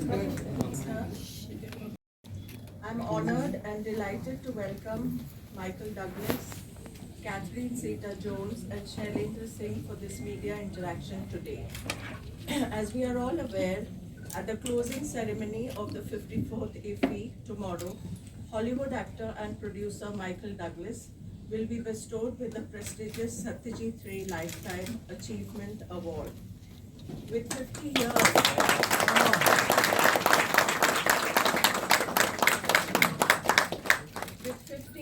I'm honored and delighted to welcome Michael Douglas, Catherine Zeta-Jones, and Shailendra Singh for this media interaction today. As we are all aware, at the closing ceremony of the 54th IFFI tomorrow, Hollywood actor and producer Michael Douglas will be bestowed with the prestigious Satyajit Lifetime Achievement Award. With 50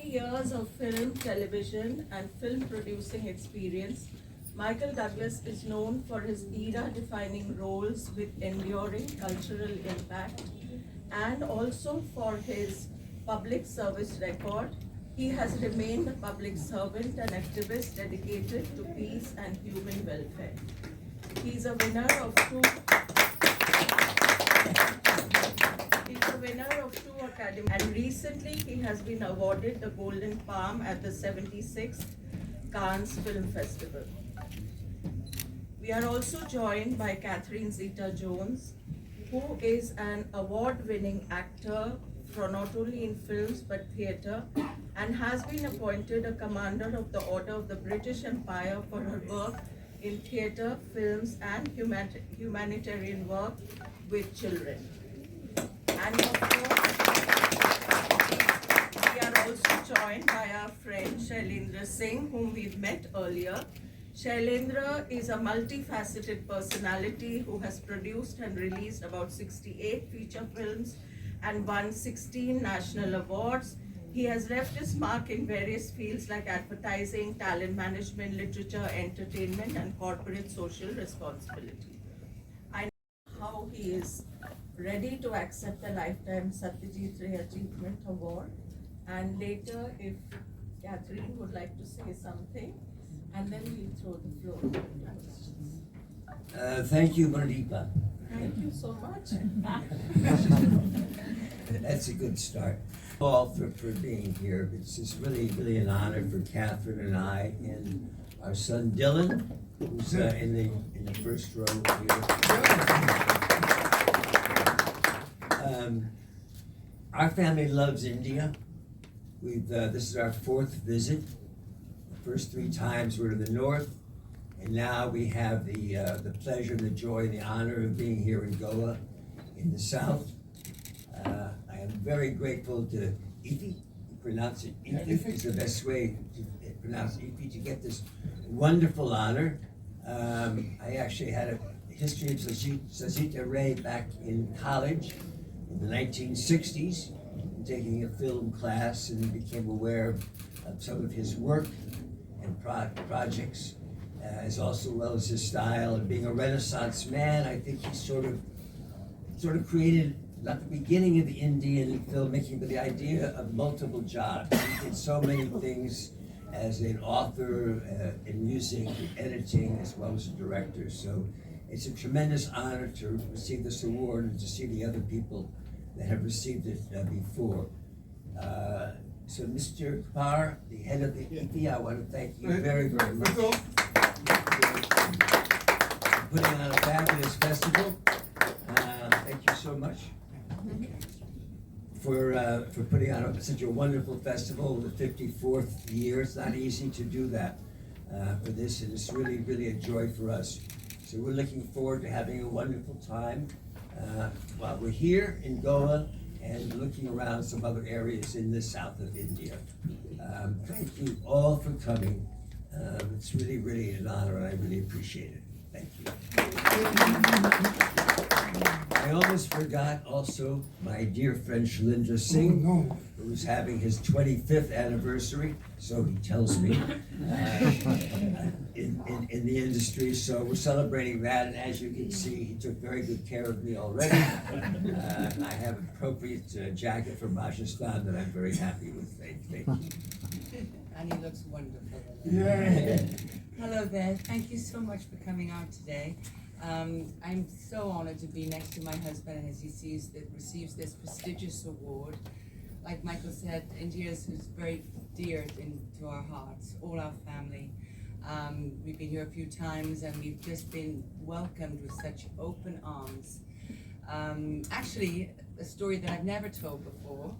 years of film, television, and film producing experience, Michael Douglas is known for his era-defining roles with enduring cultural impact, and also for his public service record. He has remained a public servant and activist dedicated to peace and human welfare. He is a winner of two Academy, and recently he has been awarded the Golden Palm at the 76th Cannes Film Festival. We are also joined by Catherine Zeta-Jones, who is an award-winning actor for not only in films but theatre, and has been appointed a Commander of the Order of the British Empire for her work in theatre, films, and humanitarian work with children. And of course, we are also joined by our friend Shailendra Singh, whom we've met earlier. Shailendra is a multifaceted personality who has produced and released about 68 feature films and won 16 national awards. He has left his mark in various fields like advertising, talent management, literature, entertainment, and corporate social responsibility. I know how he is ready to accept the Lifetime Satyajit Ray Achievement Award, and later if Catherine would like to say something, and then we'll throw the floor to questions. Thank you, Mardeepa. Thank you so much. That's a good start. All for being here. It's just really an honor for Catherine and I, and our son Dylan, who's in the first row here. Our family loves India. This is our fourth visit. The first 3 times we're to the north, and now we have the pleasure, the joy, and the honor of being here in Goa, in the south. I am very grateful to IFFI. You pronounce it IFFI. It's the best way to pronounce IFFI, to get this wonderful honor. I actually had a history of Satyajit Ray back in college in the 1960s, taking a film class, and became aware of some of his work and projects, as also well as his style. And being a Renaissance man, I think he sort of created not the beginning of the Indian filmmaking, but the idea of multiple jobs. He did so many things as an author, in music, in editing, as well as a director. So it's a tremendous honor to receive this award and to see the other people that have received it before. So Mr. Kaur, the head of the IFFI, I want to thank you very much for putting on a fabulous festival. Thank you so much for putting on such a wonderful festival, the 54th year. It's not easy to do that for this, and it's really a joy for us. So we're looking forward to having a wonderful time while we're here in Goa and looking around some other areas in the south of India. Thank you all for coming. It's really an honor, and I really appreciate it. Thank you. I almost forgot also my dear friend Shailendra Singh, who's having his 25th anniversary, so he tells me, in the industry. So we're celebrating that, and as you can see, he took very good care of me already. I have an appropriate jacket from Rajasthan that I'm very happy with. Thank you. And he looks wonderful. Yeah. Hello there. Thank you so much for coming out today. I'm so honored to be next to my husband as he receives this prestigious award. Like Michael said, India is very dear to our hearts, all our family. We've been here a few times, and we've just been welcomed with such open arms. Actually, a story that I've never told before.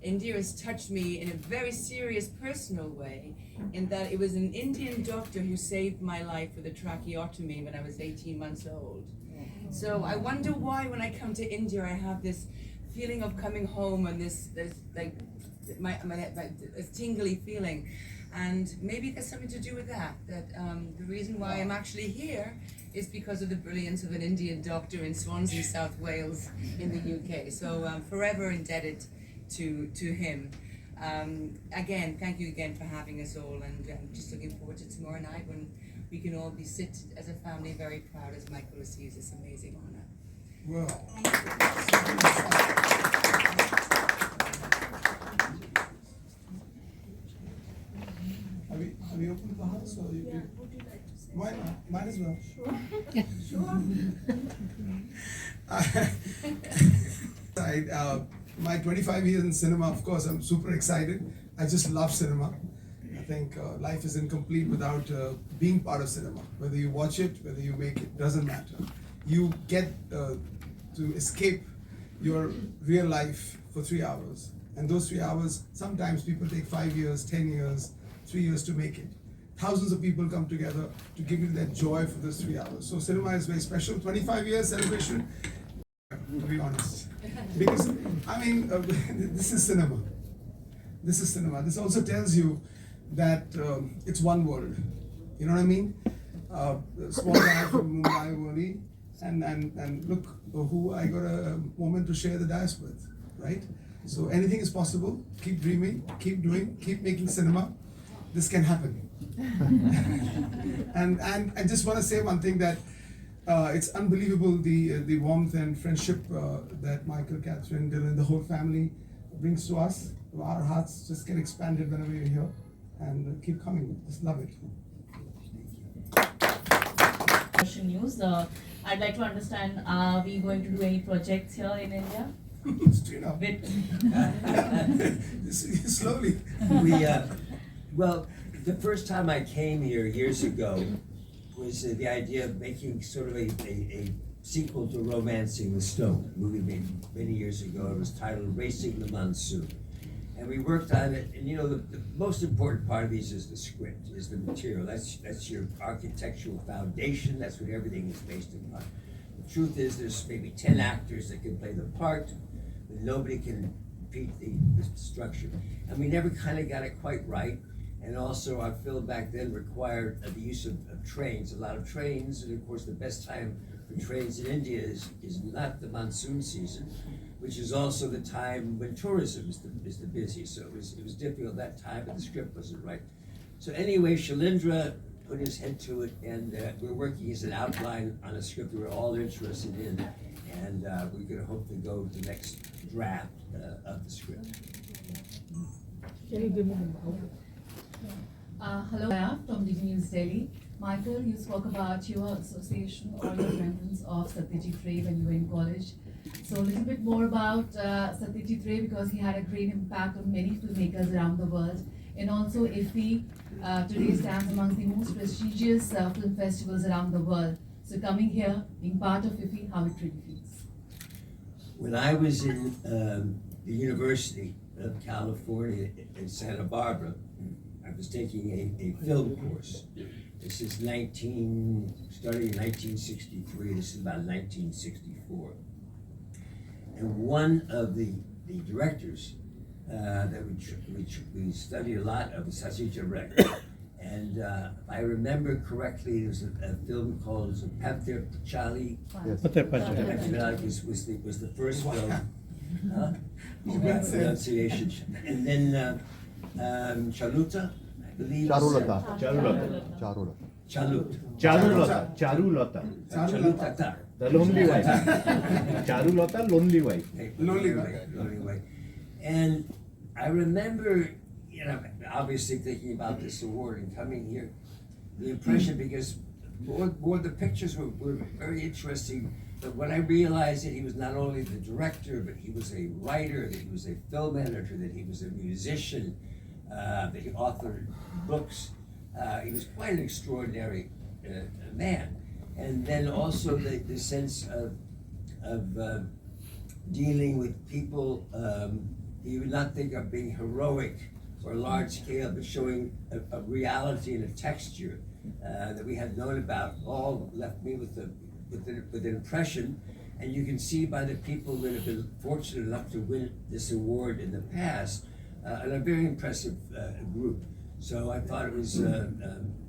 India has touched me in a very serious personal way, in that it was an Indian doctor who saved my life with a tracheotomy when I was 18 months old. So I wonder why when I come to India I have this feeling of coming home and this like a tingly feeling. And maybe there's something to do with that, the reason why I'm actually here is because of the brilliance of an Indian doctor in Swansea, South Wales in the UK. So I'm forever indebted to him. Again, thank you again for having us all, and I'm just looking forward to tomorrow night when we can all be sit as a family very proud as Michael receives this amazing honor. Well. Have you opened the house or you? Yeah, would you like to say? Why not? Might as well. Sure. My 25 years in cinema, of course, I'm super excited. I just love cinema. I think life is incomplete without being part of cinema. Whether you watch it, whether you make it, doesn't matter. You get to escape your real life for 3 hours. And those 3 hours, sometimes people take 5 years, 10 years, 3 years to make it. Thousands of people come together to give you that joy for those 3 hours. So cinema is very special. 25 years celebration, to be honest. Because, I mean, this is cinema. This is cinema. This also tells you that it's one world. You know what I mean? Small guy from Mumbai only, and look who I got a moment to share the dais with, right? So anything is possible. Keep dreaming, keep doing, keep making cinema. This can happen. and I just want to say one thing, that it's unbelievable the warmth and friendship that Michael, Catherine, Dylan, the whole family brings to us. Our hearts just get expanded whenever you're here, and keep coming. Just love it. Russian news. I'd like to understand, are we going to do any projects here in India? Straight up. Slowly. Well, the first time I came here years ago was the idea of making sort of a sequel to Romancing the Stone, a movie made many years ago. It was titled Racing the Monsoon. And we worked on it, and you know, the most important part of these is the script, is the material. That's your architectural foundation, that's what everything is based upon. The truth is, there's maybe 10 actors that can play the part, but nobody can repeat the structure. And we never kind of got it quite right. And also our film back then required the use of trains, a lot of trains, and of course the best time for trains in India is not the monsoon season, which is also the time when tourism is the busy. So it was difficult that time, but the script wasn't right. So anyway, Shailendra put his head to it, and we're working as an outline on a script we're all interested in, and we're going to hope to go to the next draft of the script. Hello, Maya from DG News Delhi. Michael, you spoke about your association or your remembrance of Satyajit Ray when you were in college. So a little bit more about Satyajit Ray, because he had a great impact on many filmmakers around the world. And also IFFI today stands amongst the most prestigious film festivals around the world. So coming here, being part of IFFI, how it really feels. When I was in the University of California in Santa Barbara, I was taking a film course. This is starting in 1963, this is about 1964. And one of the directors that we studied a lot of was Satyajit. And if I remember correctly, there was a film called Pather Pachali. Yes. was the first film. Pronunciation. And then Chaluta, I believe. Charulata. Charulata. The lonely wife. Charulata, lonely wife. Lonely wife. And I remember, you know, obviously thinking about this award and coming here, the impression, because more the pictures were very interesting, but when I realized that he was not only the director, but he was a writer, that he was a film editor, that he was a musician, that he authored books, he was quite an extraordinary man. And then also the sense of of dealing with people you would not think of being heroic or large scale, but showing a reality and a texture that we had known about, all left me with an impression. And you can see by the people that have been fortunate enough to win this award in the past, and a very impressive group. So I thought it was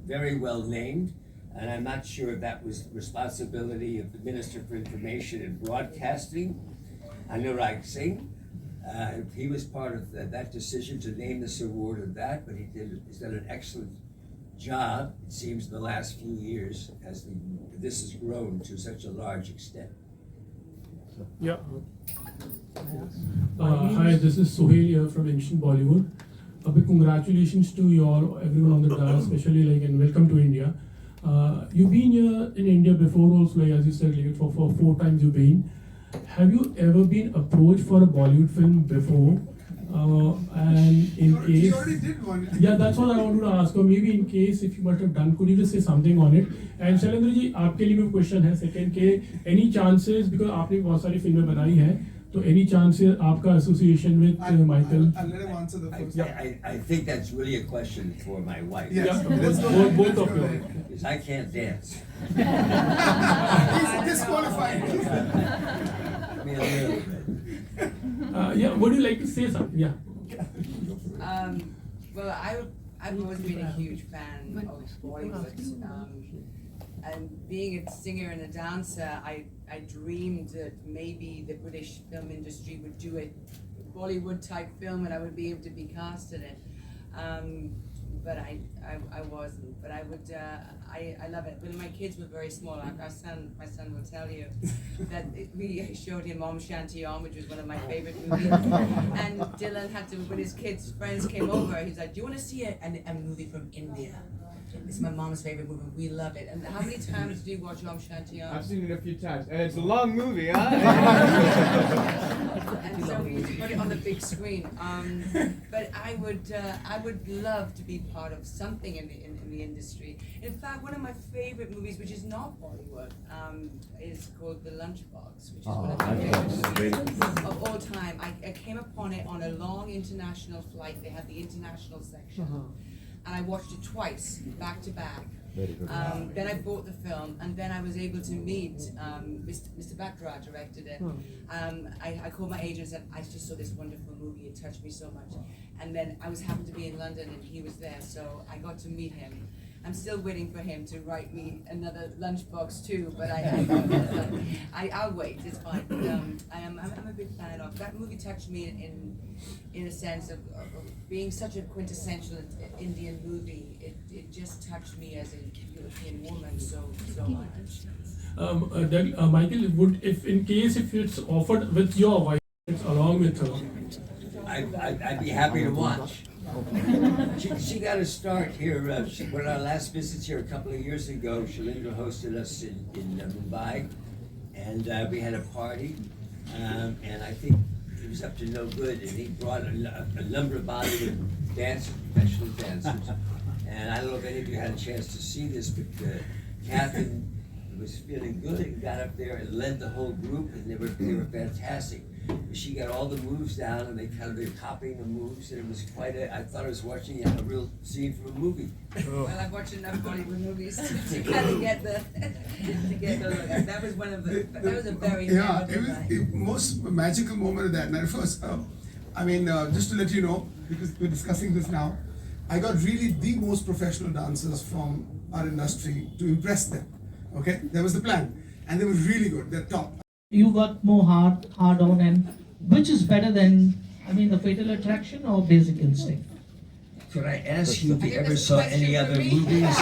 very well named, and I'm not sure if that was the responsibility of the Minister for Information and Broadcasting, Anurag Singh. He was part of that decision to name this award of that, but he's done an excellent job, it seems, in the last few years as this has grown to such a large extent. Yeah. Hi, this is Sohail here from Ancient Bollywood. A big congratulations to you all, everyone on the dais, especially and welcome to India. You've been here in India before also, as you said, for 4 times you've been. Have you ever been approached for a Bollywood film before? And in case, You already did one. yeah, that's what I wanted to ask. Or maybe in case if you must have done, could you just say something on it? And Shailendra ji, आपके लिए भी question है second के any chances because आपने बहुत सारी फिल्में बनाई हैं, तो any chances आपका association with Michael? I'll let him answer the first. I think that's really a question for my wife. Yes. Yeah, Let's go. both of you. Because I can't dance. He's disqualified. I mean, a little bit. Yeah, would you like to say something? Yeah. Well, I've always been a huge fan of Bollywood. And being a singer and a dancer, I dreamed that maybe the British film industry would do a Bollywood type film and I would be able to be cast in it. But I wasn't. But I would. I love it. When my kids were very small, my son will tell you that we showed him Om Shanti Om, which was one of my favorite movies. And Dylan had to, when his friends came over, he's like, "Do you want to see a movie from India? It's my mom's favorite movie. We love it." And how many times do you watch Om Shanti Om? I've seen it a few times, and it's a long movie, huh? And so we used to put it on the big screen. But I would love to be part of something in the industry. In fact, one of my favorite movies, which is not Bollywood, is called The Lunchbox, which is one of my favorites of all time. I came upon it on a long international flight. They had the international section. And I watched it twice, back to back. Very good. Then I bought the film, and then I was able to meet Mr. Batra directed it. I called my agent and said, "I just saw this wonderful movie. It touched me so much." And then I happened to be in London, and he was there, so I got to meet him. I'm still waiting for him to write me another Lunchbox too, but I'll wait. It's fine. But, I'm a big fan of that movie. Touched me in a sense of being such a quintessential Indian movie. It just touched me as a European woman so much. Michael, would if it's offered with your wife, it's along with her. I'd be happy to watch. She got a start here. One of our last visits here a couple of years ago, Shailendra hosted us in Mumbai, and we had a party, and I think he was up to no good, and he brought a number of Bollywood dancers, professional dancers, and I don't know if any of you had a chance to see this, but Catherine was feeling good and got up there and led the whole group, and they were fantastic. She got all the moves down, and they were copying the moves, and it was I thought I was watching a real scene from a movie. Well, I've watched enough Bollywood movies to kind of get the that was one of the, that was a very Yeah, memorable it was night. the most magical moment of that night was, just to let you know, because we're discussing this now, I got really the most professional dancers from our industry to impress them. Okay, that was the plan, and they were really good. They're top. You work more hard on, and which is better than, the Fatal Attraction or Basic Instinct? Could I ask you if you ever saw any other movies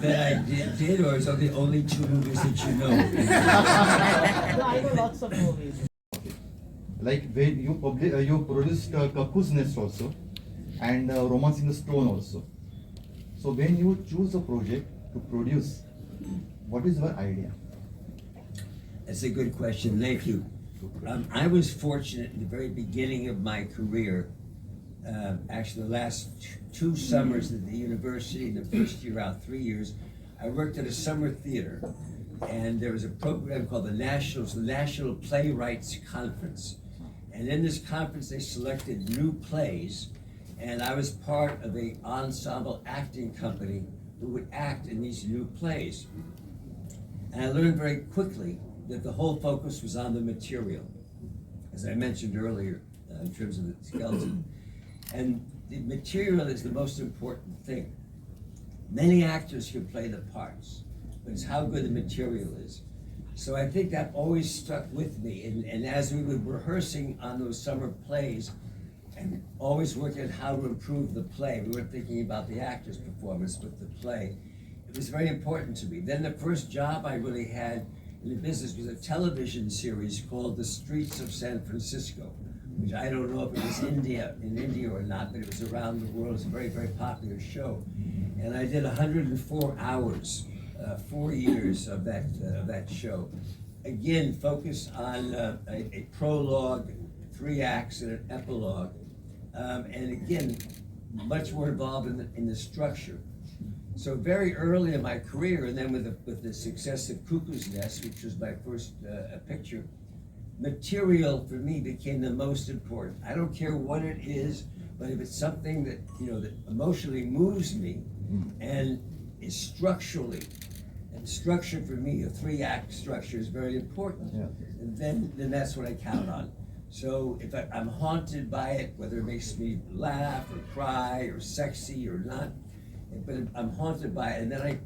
that I did, or is that the only 2 movies that you know? I know lots of movies. Like when you produced Cuckoo's Nest also, and Romancing the Stone also. So when you choose a project to produce, what is your idea? That's a good question. Thank you. I was fortunate in the very beginning of my career. Actually, the last 2 summers at the university, the first year out, 3 years, I worked at a summer theater and there was a program called the National Playwrights Conference. And in this conference, they selected new plays, and I was part of a ensemble acting company who would act in these new plays. And I learned very quickly that the whole focus was on the material, as I mentioned earlier, in terms of the skeleton. And the material is the most important thing. Many actors can play the parts, but it's how good the material is. So I think that always stuck with me. And as we were rehearsing on those summer plays and always working on how to improve the play, we weren't thinking about the actor's performance, but the play. It was very important to me. Then the first job I really had in the business was a television series called The Streets of San Francisco, which I don't know if it was in India or not, but it was around the world. It's a very, very popular show. And I did 104 hours, 4 years of that show. Again, focused on a prologue, 3 acts, and an epilogue. And again, much more involved in the structure. So very early in my career, and then with the success of Cuckoo's Nest, which was my first picture, material for me became the most important. I don't care what it is, but if it's something that that emotionally moves me and is structurally, and structure for me, a 3-act structure is very important. Yeah. And then that's what I count on. So if I'm haunted by it, whether it makes me laugh or cry or sexy or not, but I'm haunted by it, and then I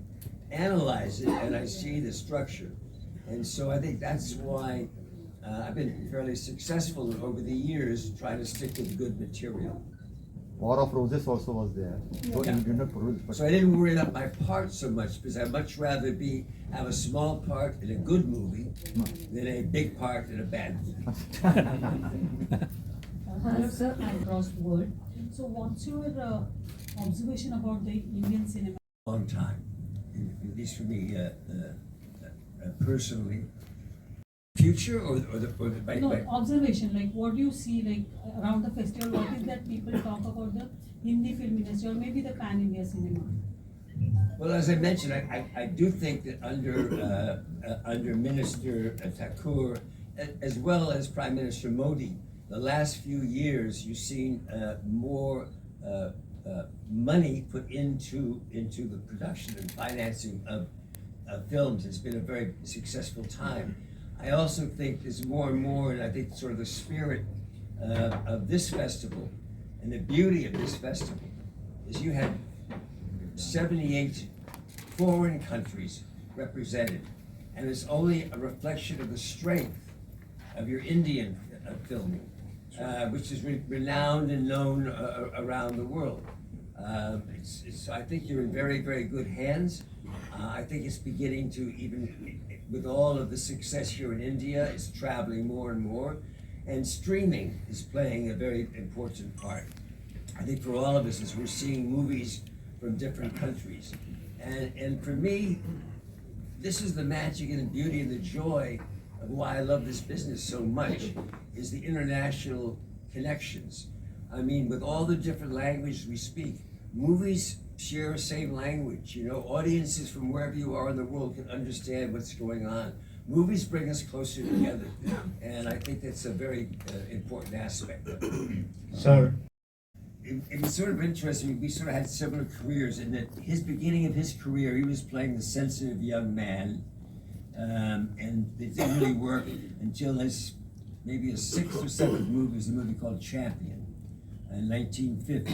analyze it and I see the structure. And so I think that's why I've been fairly successful over the years trying to stick with good material. War of Roses also was there. So Yeah. you did not produce, but So I didn't worry about my part so much because I'd much rather have a small part in a good movie than a big part in a bad movie. Hello sir, I'm across the world. So what's your observation about the Indian cinema? Long time, at least for me personally. Future or the No, observation, like what do you see like around the festival? What is that people talk about the Hindi film industry or maybe the pan-India cinema? Well, as I mentioned, I do think that under Minister Thakur, as well as Prime Minister Modi, the last few years you've seen more money put into the production and financing of films. It's been a very successful time. I also think there's more and more, and I think sort of the spirit of this festival and the beauty of this festival is you had 78 foreign countries represented, and it's only a reflection of the strength of your Indian filming, which is renowned and known around the world. So I think you're in very, very good hands. I think it's beginning to, even with all of the success here in India, it's traveling more and more, and streaming is playing a very important part. I think for all of us, as we're seeing movies from different countries, and for me, this is the magic and the beauty and the joy of why I love this business so much, is the international connections. I mean, with all the different languages we speak, movies share the same language. Audiences from wherever you are in the world can understand what's going on. Movies bring us closer together, and I think that's a very important aspect of it. Sir. It was sort of interesting. We sort of had similar careers in that beginning of his career, he was playing the sensitive young man, and it didn't really work until maybe his 6th or 7th movie was a movie called Champion in 1950,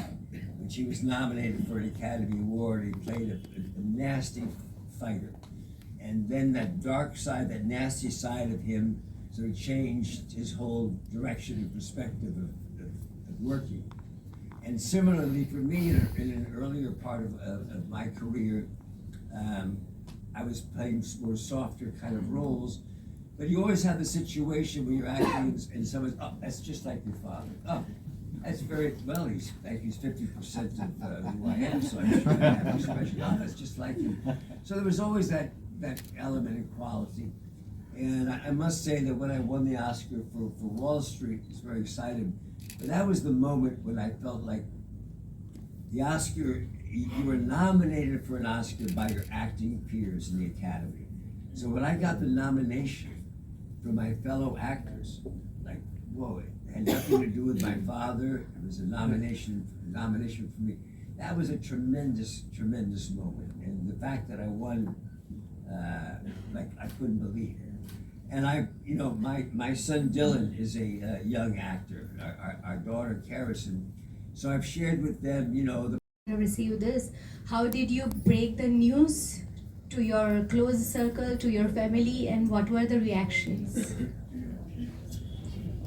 which he was nominated for an Academy Award. He played a nasty fighter. And then that dark side, that nasty side of him sort of changed his whole direction and perspective of working. And similarly for me, in an earlier part of my career, I was playing more softer kind of roles, but you always have the situation where you're acting and someone's, oh, that's just like your father. Oh, that's very, well, he's 50% of who I am, so I'm trying to have an expression, oh, that's just like him. So there was always that element and quality. And I must say that when I won the Oscar for Wall Street, I was very excited. But that was the moment when I felt like the Oscar, you were nominated for an Oscar by your acting peers in the Academy. So when I got the nomination from my fellow actors, like, whoa, it had nothing to do with my father. It was a nomination for me. That was a tremendous moment. And the fact that I won, like, I couldn't believe it. And my son Dylan is a young actor, our daughter Carison. So I've shared with them, receive this. How did you break the news to your close circle, to your family, and what were the reactions?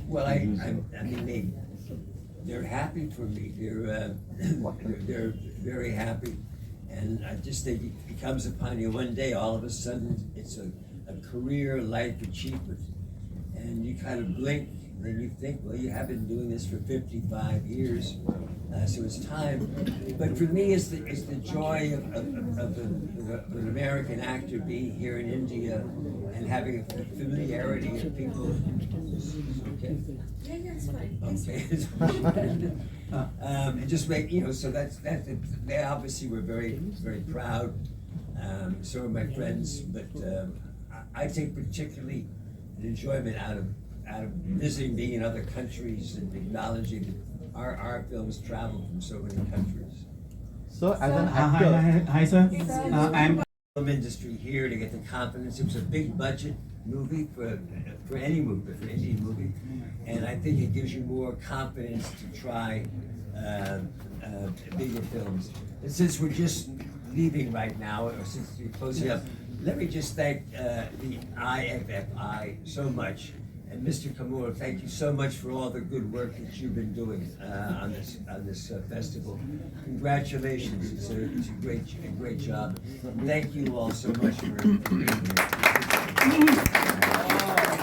Well, I mean, they're happy for me. They're very happy, and I just think it comes upon you one day. All of a sudden, it's a career life achievement, and you kind of blink, and then you think, well, you have been doing this for 55 years, so it's time. But for me, it's the joy of an American actor being here in India and having a familiarity of people. Okay. Yeah, it's fine. Okay. And just make, so that's they obviously were very proud. So are my friends, but I take particularly an enjoyment out of visiting, being in other countries and acknowledging that our films travel from so many countries. So as an actor, Hi sir. I'm Film industry here to get the confidence. It was a big budget movie for any movie, for Indian movie, and I think it gives you more confidence to try bigger films. And since we're just leaving right now, or since we're closing up, let me just thank the IFFI so much. And Mr. Kamur, thank you so much for all the good work that you've been doing on this festival. Congratulations! It's a great job. Thank you all so much for being here.